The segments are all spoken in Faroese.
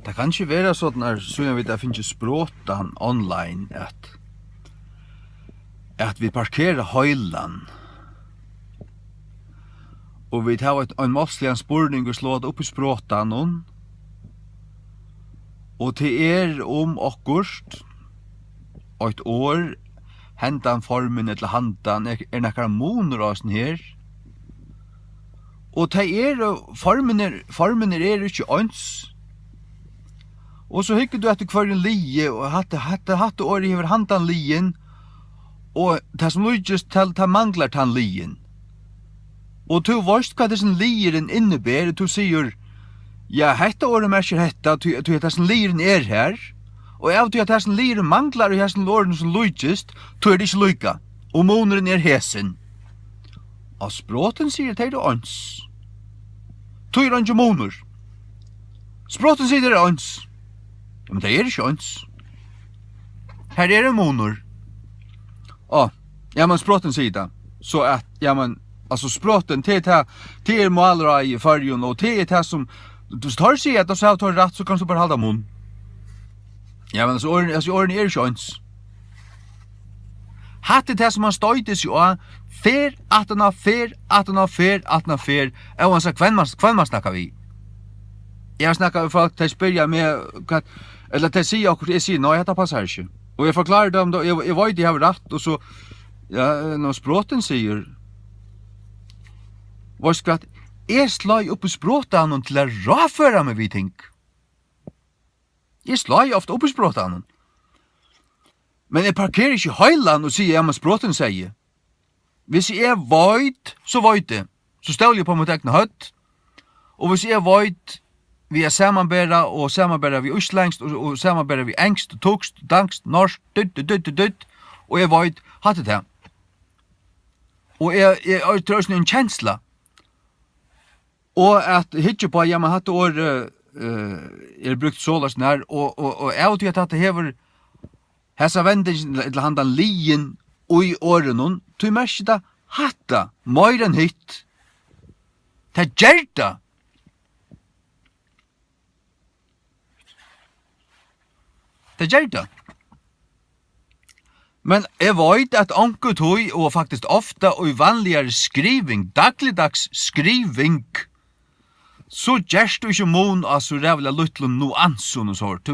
Det kan ikke være sånn så jeg vet, finnes språtan online at vi parkerer høyland og vi tar en målslig spurning og slår det opp i språtan og til om akkurst og et år hentan formen eller handan nekkar moner av sånn her og til formen ikke øns. Og så hykker du etter hver en lie, og hatte året hever handan lien, og det som lykkes til det mangler tan lien. Og du vet hva det som lieren innebærer, du sier, ja, hette året merker hetta, du at det som lieren her, og av du at det som lieren mangler, og det som året som lykkes, du det ikke lykka, og måneren hesen. Og språten sier det ans. Du ikke måner. Språten sier det ans. Ja, men det ikke ans. Her det måner. Ja, men språten sier det. Så at, ja, men, altså språten til malere i fargen, og til det som, du tar seg at du sa tar rett, så kan du bare halda mun. Ja, men altså åren ikke ans. Hatt det som han støytes jo av, fer, og han sa, hvem man snakker vi? Jeg snakker med folk, de spør jeg med, eller de sier akkurat, jeg sier, nei, dette passer ikke. Og jeg forklarer dem, jeg vet de har rett, og så, ja, når språten sier, hva skal jeg slår opp i språten til å raføre meg vi ting. Jeg slår ofte opp i språten. Men jeg parkerer ikke høyland og sier, ja, men språten sier. Hvis jeg vet, så vet jeg. Så støler jeg på mitt egne høtt. Og hvis jeg vet, vi samanbæra og samanbæra vi uslengst og samanbæra vi engst, tokst, dankst, norsk, dutt, og jeg vet, hatt det. Og jeg tror ikke en kjensla. Og at hitje på, ja, men hatt år brukt sålas nær, og jeg vet at det hever hessa vendingen til handan lien og i åren, du merker det hatta, mer enn hitt. Det gjerda. Det gjerda. Men jeg vet at anker tog, og faktisk ofta og i vanligere skriving, dagligdags skriving, så gjerst du ikke mån av så rævla luttlun nuansun og sånt.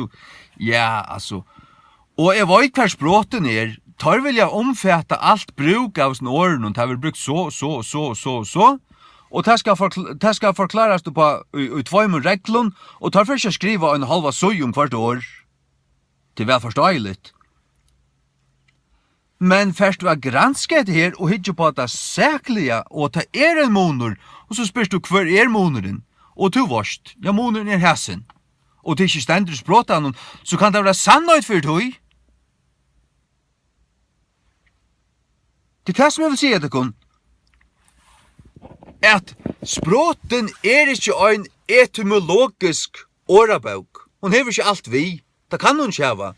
Ja, altså. Og jeg vet hva språten tar vil jeg omfatta alt bruk av sånne åren, og det vil brukt så, og det skal forklares på i tvøymen reglun, og tar først å skriva en halva søy hvert år, til vel forståeligt. Men først du gransket her, og hitje på det sæklige, og det en moner, og så spørs du hver moneren, og du varst, ja, moneren hesen, og det ikke stendur språten, så kan det være sannhet for tog. Det som jeg vil si etter at språten ikke en etymologisk årabok. Hun hever ikke alt vi. Det kan hun ikke hava.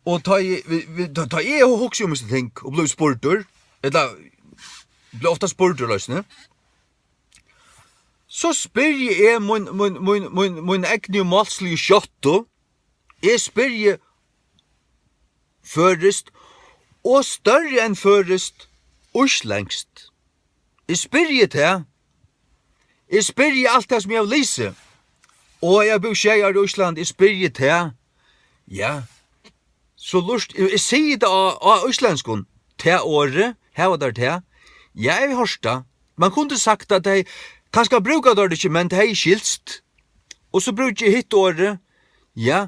Og ta jeg og hokse om ting, og ble spurtur, eller ble ofta spurtur løsne, så spyr jeg min egne målslige kjotto, jeg spyr jeg førest, og større enn førest, uslengst. Jeg spyr jeg til, jeg spyr jeg alt det som jeg vil lise, og jeg bor skjeier i Osland, jeg spyr jeg til, ja, så lust, jeg sier det av uslandskon, til året, her og der til, jeg har hørt det, man kunne sagt at jeg kanskje bruker det ikke, men det er skilst, og så bruker jeg hitt året, ja,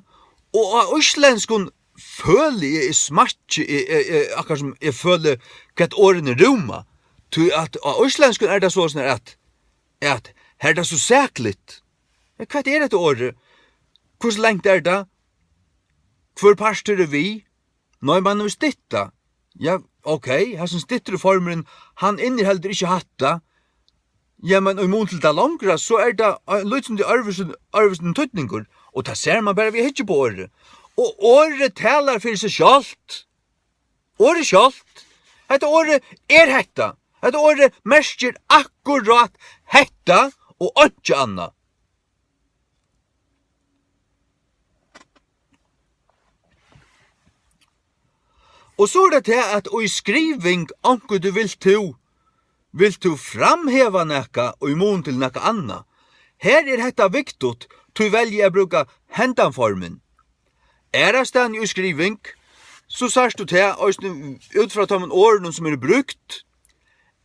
og av uslandskon føler jeg smart, akkurat som jeg føler hva årene roma, til at av uslandskon det så sånn at her det så sækligt. Hva dette året? Hvor lengt det? Hvor parster vi? Når man vil stitta? Ja, ok, her som stitter formeren, han innehelder ikke hatta. Ja, men i mån til det langere, så det litt som de arvesen tøtninger, og det ser man bare vi hitje på året. Og året taler for seg sjalt. Året sjalt. Dette året hetta. At året merker akkurat hetta og ikke anna. Og så det til at i skriving anker du vil du framheva nekka og i mån til nekka anna. Her hetta viktigt, du velger å bruka hendanformen. Stan i skriving, så sørst du til, ut fra de årene som brukt,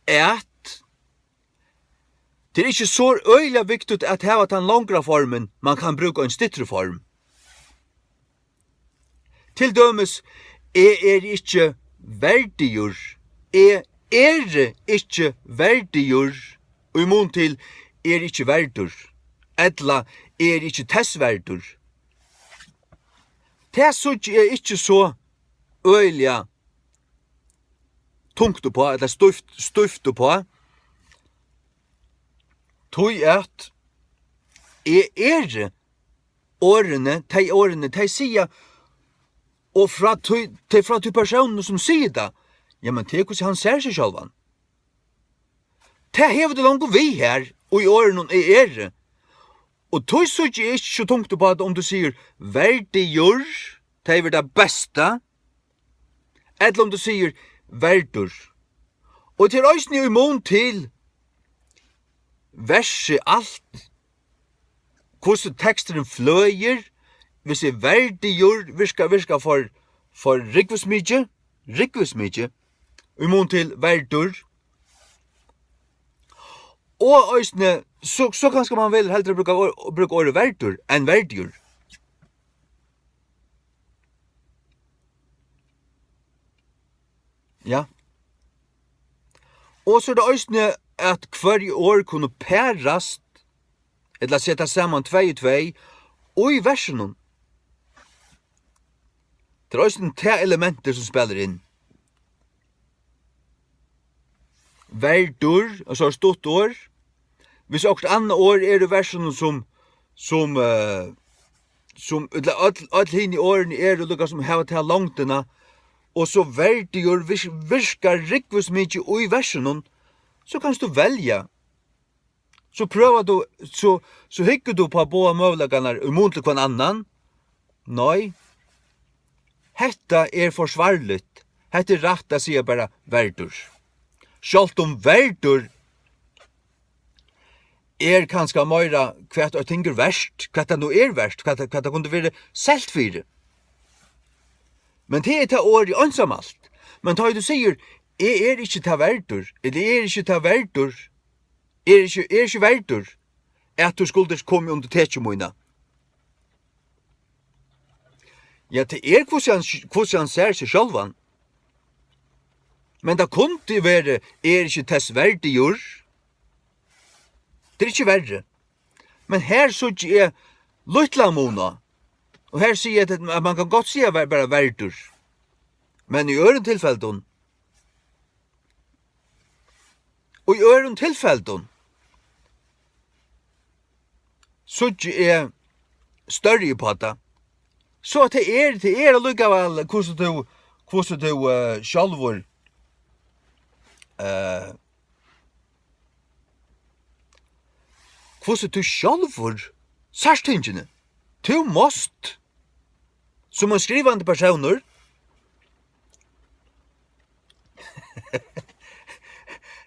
at det ikke så øyla viktigt at heva den langra formen man kan bruka en stittre form. Til dømes, ikke verdigur, ikke verdigur, og i mån til ikke verdur, etla ikke tessverdur. Det sutt ikke så øyla tungt på, eller stuft på, tog at årene, de sier, og fra til personen som sier det, ja, men det hvordan han ser seg selv. Det hever det langt vi her, og i årene Og tog så ikke så tungt på at om du sier verdigur, det er det beste, eller om du sier verdur. Og til øyne i mån til verset alt, hvordan teksten fløyer, hvis det verdigur virka for rikvismykje, i mån til verdur. Og øyne, så kanskje man vel heller bruka året verdur enn verdigur. Ja. Og så det øyne at hver år kunne pærast, eller setta saman 2 og 2, og i versen. Det øyne te elementer som spiller inn. Verdur, og så stort år. Hvis også andre år det versen som alt hinn i årene lukka som heva til langtena, og så verdigur virkar rikvis mykje og i versen, så kan du velja. Så prøver du, så hikker du på båda møvleganar imot til hver annan. Nei, hetta forsvarligt. Hetta rett å si bara verdur. Sjalt om verdur kanskje meira hva det ting verst, hva det nå verst, hva det kunne være selt fyrir. Men det ta år i ansamalt. Men da du sier, ikke ta verdur, eller ikke ta verdur, ikke verdur, at du skulle komme under tekjemoina. Ja, det hvordan han ser seg sjálvan. Men det kunne være, ikke tess verdigur. Det ikke verre. Men her så ikke luttla mona. Og her sier jeg at man kan godt si at bare verdur. Men i øren tilfeldun, og i øren tilfeldun, så ikke større på det. Så at det lukkavel hvordan du sjalvor hvordan du sjalvor sarstingene. Du måst, som en skrivande personer,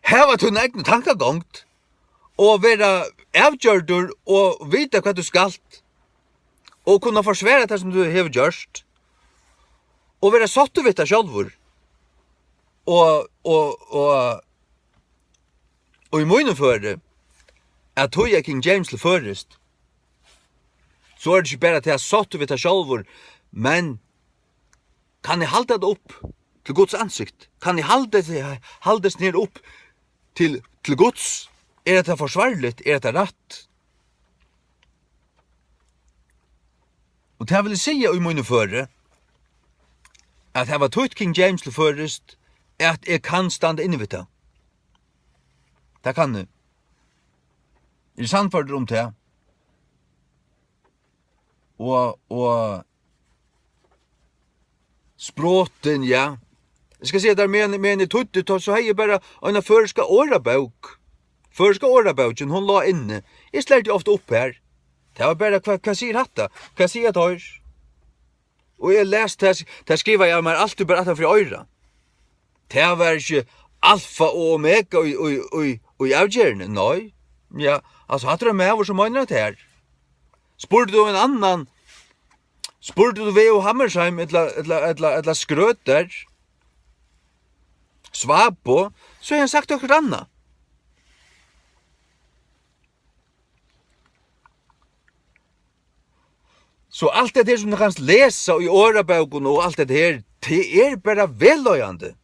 heva du egne tankegongt, og være avgjørdur, og vite hva du skalt, og kunne forsvare det som du hever gjørst, og være satt du vite sjálfur, og i munnen føre, at tog jeg King James til førest, så det ikke bare til jeg satt du vite sjálfur, men kan jeg halde det opp til Guds ansikt? Kan jeg halde det ned opp til Guds? Det forsvarligt? Det rett? Og det vil si i munnen føre, at jeg var tøyt King James til førest, at jeg kan stande inne vidt det. Det kan jeg. Det sannfører om det. Og språten, ja, Jeg skal si at der men tuttet, så hei jeg bare en førska årabok. Førska åraboken, hun la inne. Jeg slærte ofte opp her. Det var bare, hva sier hatta? Hva sier det? Og jeg leste, det skriver jeg meg alltid bare at for øyra. Det var ikke alfa og omega og avgjørende, nei. Ja, altså, hatt det med som mener det her. Spurte du en annan, spurte du V.O. Hammersheim, etla skrøt der, svab på, så har han sagt okkur anna. Så allt det her som du kan lesa i årabauken og allt det her, det bara velløyande.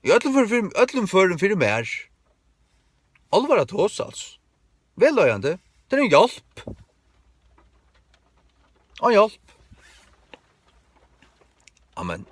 I öllum førum fyrir mer. Alvara tås, altså. Velløyande. Det en hjelp. En hjelp. Amen.